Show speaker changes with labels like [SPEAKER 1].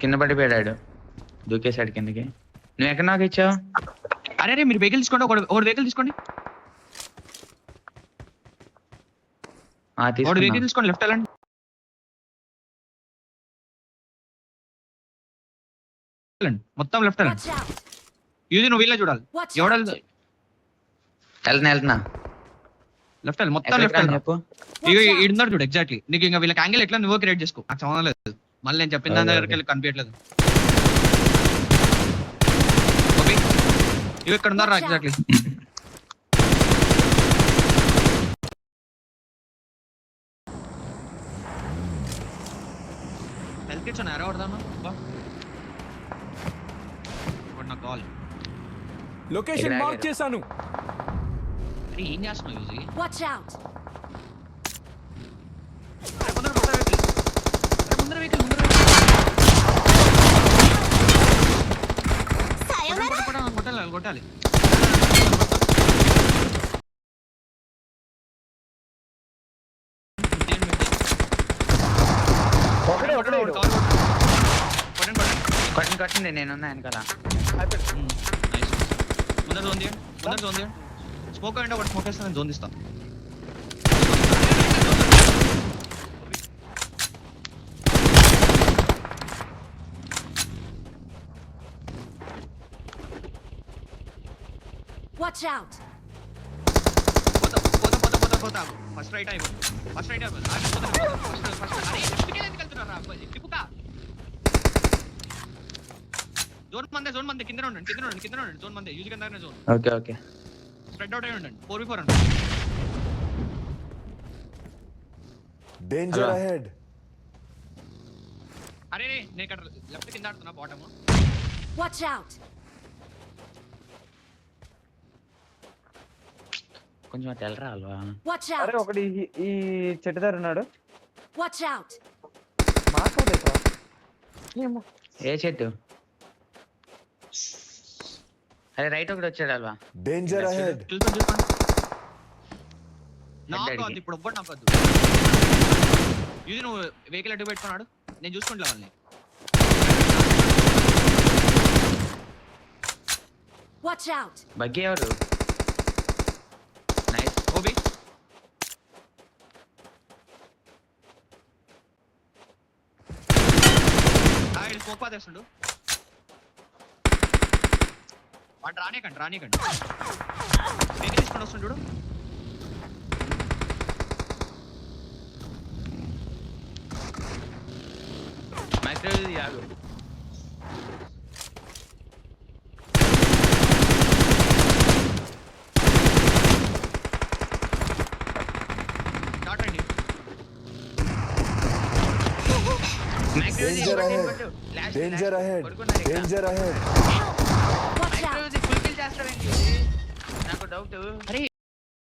[SPEAKER 1] కింద పడిపోయాడు, దూకేశాడు కిందకి. నువ్వు ఎక్కడ నాకు ఇచ్చావు?
[SPEAKER 2] అరే మీరు వెహికల్ తీసుకోండి, ఒక వెహికల్ తీసుకోండి, ఒక వెహికల్ తీసుకోండి, లెఫ్ట్ వెళ్ళండి. మొత్తం లెఫ్ట్ వెళ్ళండి. యూజీ నువ్వు వీళ్ళే చూడాలి, ఎవడాలి
[SPEAKER 1] వెళ్తున్నా
[SPEAKER 2] లెఫ్ట్ వెళ్ళి మొత్తం లెఫ్ట్ వెళ్ళి చెప్పు. ఇడున్నాడు చూడు ఎగ్జాక్ట్లీ. నీకు ఇంకా వీళ్ళకి యాంగిల్ ఎట్లా నువ్వు క్రియేట్ చేసుకో, నాకు సంబంధం లేదు. మళ్ళీ నేను చెప్పిన దాని దగ్గరికి వెళ్ళి కనిపించట్లేదు. ఓకే ఇవి ఇక్కడ ఉన్నారు ఎగ్జాక్ట్లీ. హెల్త్ కిట్స్ ఉన్నాయి, ఎవడదామా నా కాల్
[SPEAKER 3] లొకేషన్ మార్క్ చేశాను.
[SPEAKER 2] అరే ఏం చేస్తున్నావు యూజీ?
[SPEAKER 4] Watch out.
[SPEAKER 2] ముందర వెహికల్ కొట్టాలి.
[SPEAKER 1] కట్టండి, నేను వెనకాల.
[SPEAKER 2] ముందర జోన్ తీయండి. స్మోక్ అంటే ఒకటి స్మోక్ వేస్తే నేను జోన్ తీస్తాను.
[SPEAKER 4] Watch out.
[SPEAKER 2] పోతా. ఫస్ట్ రైట్ అయిపో. అరే లెఫ్ట్కి ఎందుకు వెళ్తున్నారా అబ్బాయి? తిప్పుకా. జోన్ మందే కింద ఉండండి. జోన్ మందే యూజ్ కింద జోన్.
[SPEAKER 1] ఓకే
[SPEAKER 2] స్ప్రెడ్ అవుట్ అయి ఉండండి. 4v4 అండి.
[SPEAKER 3] Danger ahead.
[SPEAKER 2] అరే నేను ఇక్కడ లెఫ్ట్ కింద ఆడుతున్నా, బాటమ్.
[SPEAKER 4] Watch out.
[SPEAKER 1] కొంచెం అటు వెళ్ళరా అల్వా.
[SPEAKER 4] Watch out.
[SPEAKER 5] అరే ఒకటి ఈ చెట్టు దగ్గర ఉన్నాడు.
[SPEAKER 4] Watch out.
[SPEAKER 1] ఏ చెట్టు? అరే రైట్ ఒకటి వచ్చాడు అల్వా.
[SPEAKER 3] Danger ahead.
[SPEAKER 2] నాకు అది ఇప్పుడు ఒక్కటి నాకు వద్దు. ఇది నువ్వు వెహికల్ అడ్డు పెట్టుకున్నాడు, నేను చూసుకుంటా వాళ్ళని.
[SPEAKER 4] Watch out.
[SPEAKER 1] బగ్గి ఎవరు? నైస్
[SPEAKER 2] ఓబీ. ఆయన స్మోక్ పాదేస్తుండు. వాడు రానికండి. వెహికల్ తీసుకొని వస్తుండు చూడు.
[SPEAKER 1] మైక్రో యాగు.
[SPEAKER 3] Danger ahead.
[SPEAKER 4] Watch out.
[SPEAKER 1] Full kill చేస్తావేంటి? నాకు డౌట్.
[SPEAKER 2] అరే